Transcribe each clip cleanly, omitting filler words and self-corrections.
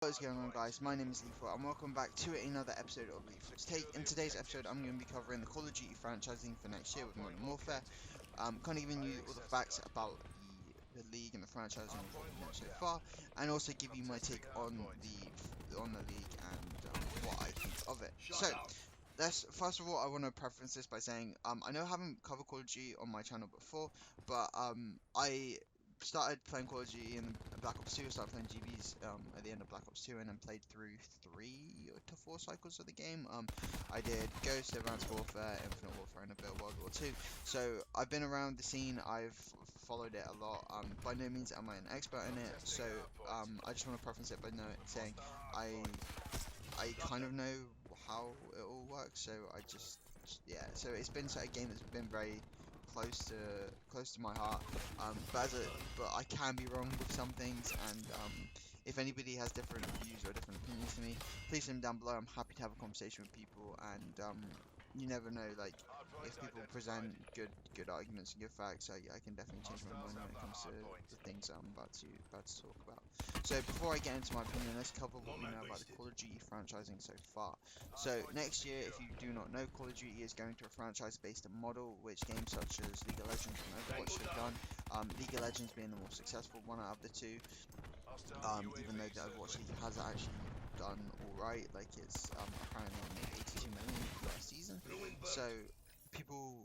What is going on, guys? My name is Lethal and welcome back to another episode of Lethal's Take. In today's episode I'm going to be covering the Call of Duty franchising for next year with Modern Warfare. Kind of giving you all the facts about the league and the franchising and what we know so far, and also give you my take on the league and what I think of it. So let's first of all, I want to preference this by saying I know I haven't covered Call of Duty on my channel before, but I started playing Call of Duty in Black Ops 2. I started playing GBs at the end of Black Ops 2 and then played through 3 to 4 cycles of the game. I did Ghost, Advanced Warfare, Infinite Warfare, and a bit of World War 2. So I've been around the scene. I've followed it a lot. By no means am I an expert in it. So I just want to preference it by saying I I kind of know how it all works. So I just yeah. So it's been a game that's been very close to my heart. But I can be wrong with some things, and if anybody has different views or different opinions to me, please leave them down below. I'm happy to have a conversation with people, and you never know, like if people present good arguments and good facts, I can definitely change my mind when it comes to the things I'm about to talk about. So before I get into my opinion, let's cover what we know about the Call of Duty franchising so far. So next year, if you do not know, Call of Duty is going to a franchise-based model, which games such as League of Legends and Overwatch have done. League of Legends being the more successful one out of the two, even though the Overwatch League has actually done alright, like it's apparently made 82 million last season. So people,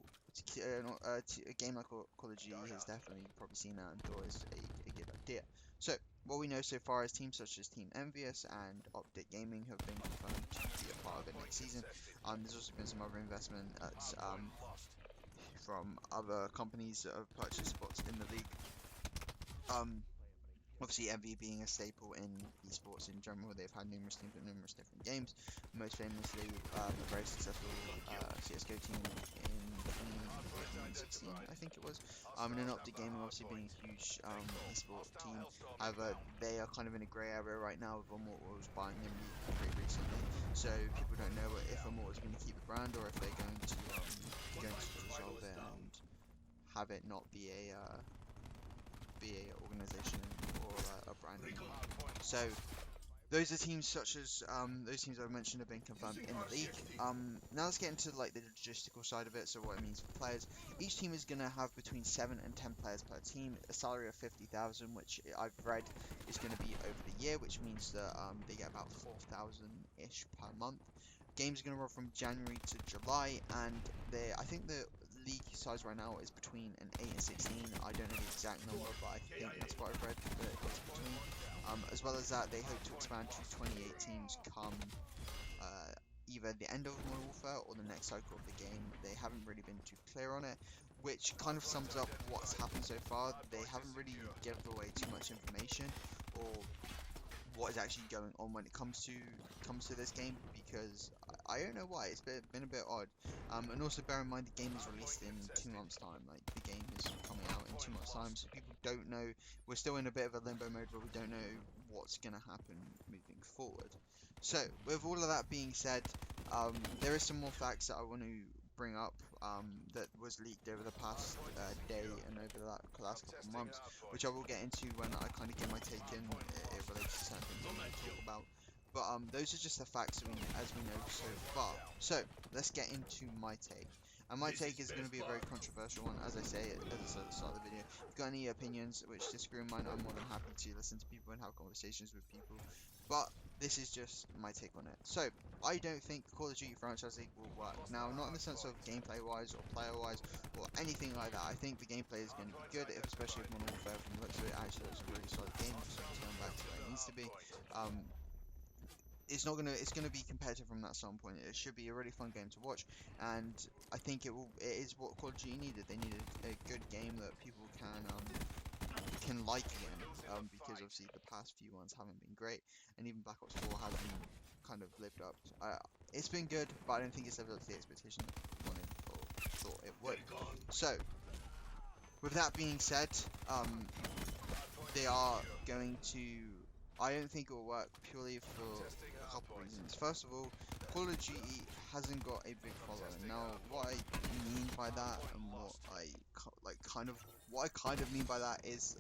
a game like Call of Duty has definitely probably seen that and thought it's a good idea. So what we know so far is teams such as Team Envious and Optic Gaming have been confirmed to be a part of it next season. There's also been some other investment from other companies that have purchased spots in the league. Um, Obviously, Envy being a staple in esports in general, they've had numerous teams with numerous different games. Most famously, the very successful CS:GO team in 2016, I think it was. And then Optic Gaming obviously being a huge esport team. However, they are kind of in a grey area right now with Immortals buying them pretty recently. So people don't know if Immortals are going to keep the brand or if they're going to dissolve it and have it not be a organization or a brand anymore. So those are teams such as those teams I've mentioned have been confirmed in the league. Now let's get into like the logistical side of it. So what it means for players. Each team is gonna have between 7 and 10 players per team. A salary of 50,000, which I've read is gonna be over the year, which means that they get about 4,000 ish per month. Games are going to run from January to July, and I think the league size right now is between an 8 and 16. I don't know the exact number, but I think that's what I've read that it's between. As well as that, they hope to expand to 28 teams come either the end of Modern Warfare or the next cycle of the game. They haven't really been too clear on it, which kind of sums up what's happened so far. They haven't really given away too much information or what is actually going on when it comes to this game, because I don't know why. It's been a bit odd. And also bear in mind the game is released in 2 months time. Like the game is coming out in 2 months time, so people don't know. We're still in a bit of a limbo mode where we don't know what's gonna happen moving forward. So with all of that being said, there is some more facts that I want to bring up that was leaked over the past day and over the last couple months, which I will get into when I kind of get my take in. It relates to certain things I want to talk about. But those are just the facts as we know so far. So let's get into my take. And my take is going to be a very controversial one, as I say at the start of the video. If you've got any opinions which disagree with mine, I'm more than happy to listen to people and have conversations with people. But this is just my take on it. So, I don't think Call of Duty Franchise League will work. Now, not in the sense of gameplay-wise or player-wise or anything like that. I think the gameplay is going to be good, especially if Modern Warfare from the looks of it actually looks a really solid game, so it's going back to where it needs to be. It's gonna be competitive from that standpoint. It should be a really fun game to watch, and I think it is what Call of Duty needed. They needed a good game that people can like again, because obviously the past few ones haven't been great, and even Black Ops 4 hasn't kind of lived up. It's been good, but I don't think it's lived up to the expectation that people wanted or thought it would. So, with that being said, they are going to. I don't think it will work purely for a couple of reasons. First of all, Call of Duty hasn't got a big following. Now, what I mean by that, and what I kind of mean by that is,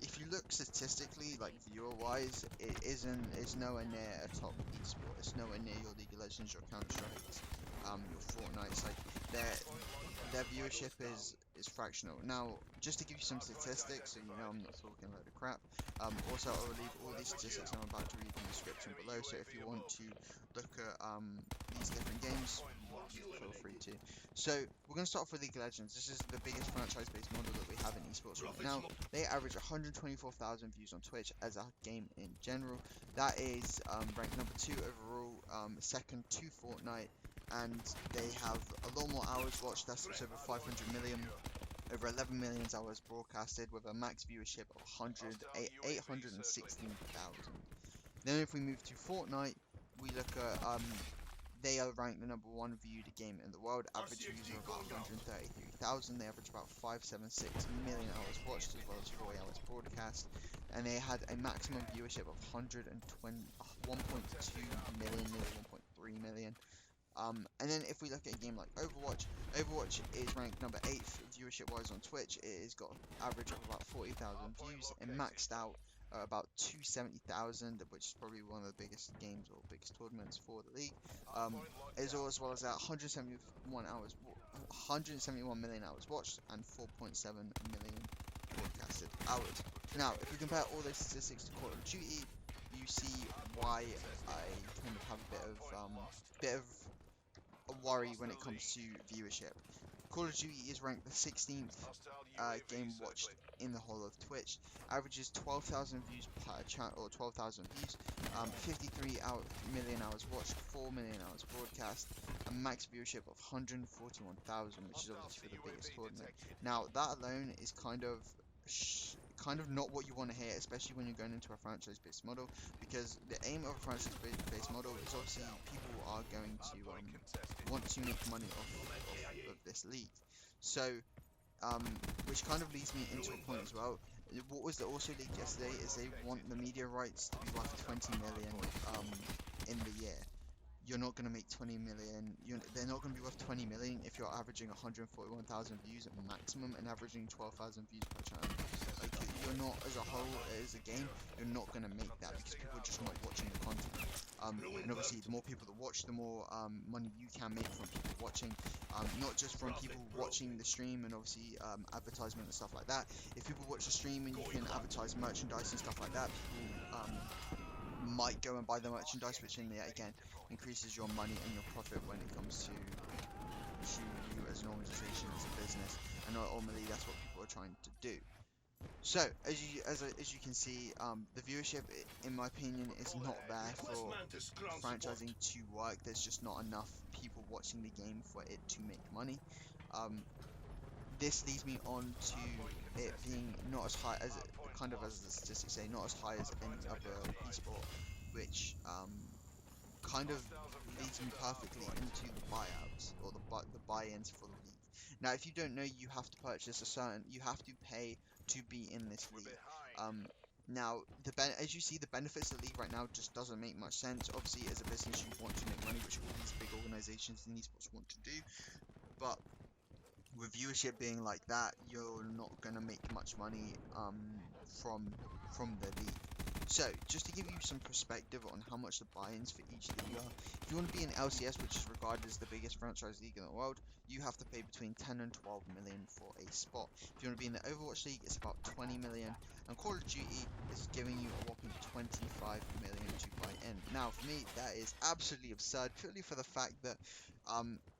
if you look statistically, like viewer-wise, it's nowhere near a top esport. It's nowhere near your League of Legends, your Counter-Strikes, your Fortnites. Like their viewership is fractional. Now, just to give you some statistics, so you know I'm not talking a load of crap. Also, I will leave all these statistics I'm about to read in the description below. So if you want to look at these different games, feel free to. So we're going to start off with League of Legends. This is the biggest franchise-based model that we have in esports right now. They average 124,000 views on Twitch as a game in general. That is ranked number 2 overall, second to Fortnite, and they have a lot more hours watched. That's over 500 million. Over 11 million hours broadcasted with a max viewership of 816,000. Then if we move to Fortnite, we look at they are ranked the number 1 viewed game in the world. Average views of about 133,000. They average about 576 million hours watched as well as 40 hours broadcast. And they had a maximum viewership of 1.2 million, nearly 1.3 million. And then if we look at a game like Overwatch, Overwatch is ranked number 8th viewership wise on Twitch. It has got an average of about 40,000 views and maxed out about 270,000, which is probably one of the biggest games or biggest tournaments for the league. As well as that 171 million hours watched and 4.7 million broadcasted hours. Now, if we compare all those statistics to Call of Duty, you see why I kind of have a bit of a worry when it comes to viewership. Call of Duty is ranked the 16th game watched in the whole of Twitch. Averages 12,000 views per channel, or 12,000 views. 53 million hours watched, 4 million hours broadcast, a max viewership of 141,000, which is obviously for the biggest tournament. Now that alone is kind of not what you want to hear, especially when you're going into a franchise-based model, because the aim of a franchise-based model is obviously people are going to want to make money off of this league. So, which kind of leads me into a point as well. What was also leaked yesterday is they want the media rights to be worth 20 million in the year. You're not going to make 20 million. They're not going to be worth 20 million if you're averaging 141,000 views maximum and averaging 12,000 views per channel. Like, you're not, as a whole, as a game, you're not going to make that because people are just not watching the content. And obviously, the more people that watch, the more money you can make from people watching. Not just from people watching the stream and obviously advertisement and stuff like that. If people watch the stream and you can advertise merchandise and stuff like that, people might go and buy the merchandise, which in there again increases your money and your profit when it comes to you as an organization, as a business, and ultimately that's what people are trying to do. So as you can see, the viewership, in my opinion, is not there for franchising to work. There's just not enough people watching the game for it to make money. This leads me on to it being not as high as as the statistics say, not as high as any other esport, which kind of leads me perfectly into the buyouts or the buy-ins for the league. Now, if you don't know, you have to purchase you have to pay to be in this league. Now, as you see, the benefits of the league right now just doesn't make much sense. Obviously, as a business, you want to make money, which all these big organizations in esports want to do, but with viewership being like that, you're not gonna make much money from the league. So, just to give you some perspective on how much the buy-ins for each league are, if you want to be in LCS, which is regarded as the biggest franchise league in the world, you have to pay between 10 and 12 million for a spot. If you want to be in the Overwatch League, it's about 20 million, and Call of Duty is giving you a whopping 25 million to buy in. Now, for me, that is absolutely absurd, purely for the fact that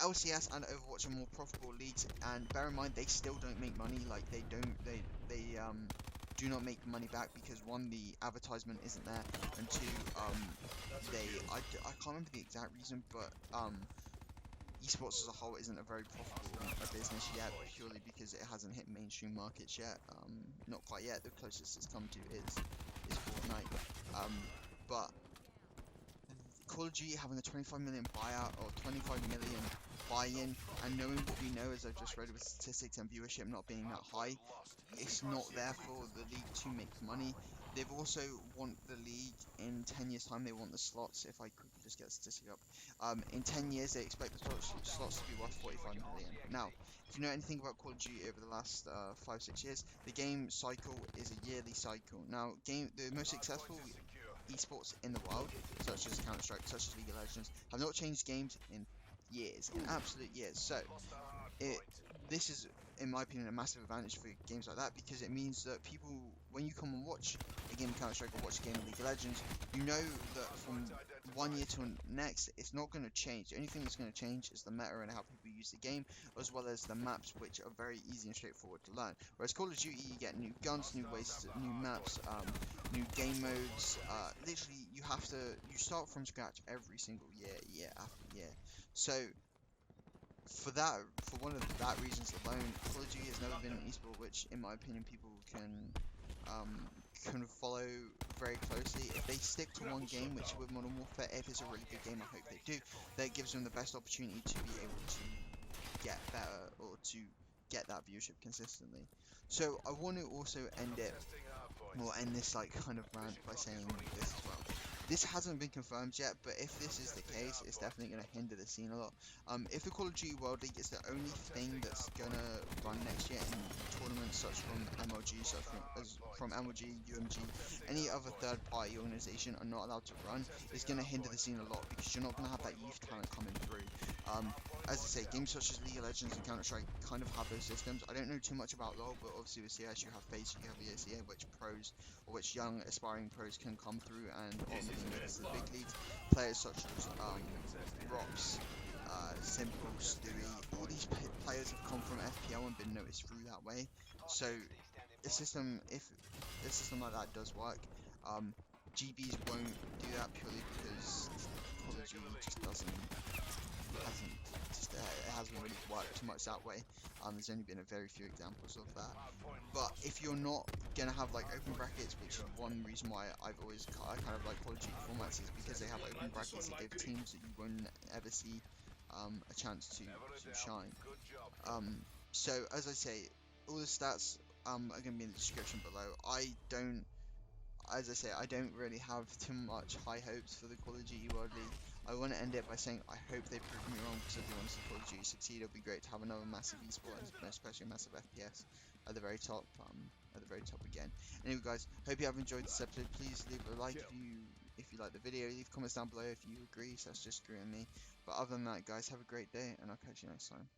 LCS and Overwatch are more profitable leagues, and bear in mind they still don't make money. Like they do not make money back because one, the advertisement isn't there, and two, I can't remember the exact reason, but esports as a whole isn't a very profitable business yet, purely because it hasn't hit mainstream markets yet. Not quite yet. The closest it's come to is Fortnite. But Call of Duty having a 25 million buyout or 25 million buy-in, and knowing what we know, as I've just read with statistics and viewership not being that high, it's not there for the league to make money. They've also want the league in 10 years' time. They want the slots. If I quickly just get a statistic up, in 10 years they expect the slots to be worth 45 million. Now, if you know anything about Call of Duty over the last 5-6 years, the game cycle is a yearly cycle. Now, the most successful esports in the world, such as Counter Strike, such as League of Legends, have not changed games in years, in absolute years. So it this is, in my opinion, a massive advantage for games like that, because it means that people, when you come and watch a game of Counter Strike or watch a game of League of Legends, you know that from one year to the next, it's not going to change. The only thing that's going to change is the meta and how people use the game, as well as the maps, which are very easy and straightforward to learn. Whereas Call of Duty, you get new guns, new ways, new maps, new game modes. Literally, you start from scratch every single year, year after year. So for one of that reasons alone, Call of Duty has never been an esport which, in my opinion, people can follow very closely. If they stick to one game, which with Modern Warfare, if it's a really good game, I hope they do, that gives them the best opportunity to be able to get better, or to get that viewership consistently. So I want to also end this like kind of rant by saying this as well. This hasn't been confirmed yet, but if this is the case, it's definitely going to hinder the scene a lot. If the Call of Duty World League is the only thing that's going to run next year in tournaments such from MLG, from MLG, UMG, any other third-party organization are not allowed to run, it's going to hinder the scene a lot, because you're not going to have that youth talent coming through. As I say, games such as League of Legends and Counter-Strike kind of have those systems. I don't know too much about LoL, but obviously with CS you have FaZe, you have ESEA, which young aspiring pros can come through and ultimately make it to the big leagues. Players such as Rops, Simple, Stewie, all these players have come from FPL and been noticed through that way. So if a system like that does work, GBs won't do that purely because Call of Duty just it hasn't really worked too much that way. There's only been a very few examples of that. But if you're not gonna have like open brackets, which is one reason why I kind of like Call of Duty formats, is because they have open brackets that give teams that you won't ever see a chance to shine. So as I say, all the stats are gonna be in the description below. As I say, I don't really have too much high hopes for the Call of Duty World League. I want to end it by saying I hope they prove me wrong, because I do want to see Call of Duty succeed. It'll be great to have another massive esport, and especially a massive FPS at the very top. Again. Anyway, guys, hope you have enjoyed this episode. Please leave a like if you like the video. Leave comments down below if you agree. So that's just agree with me. But other than that, guys, have a great day, and I'll catch you next time.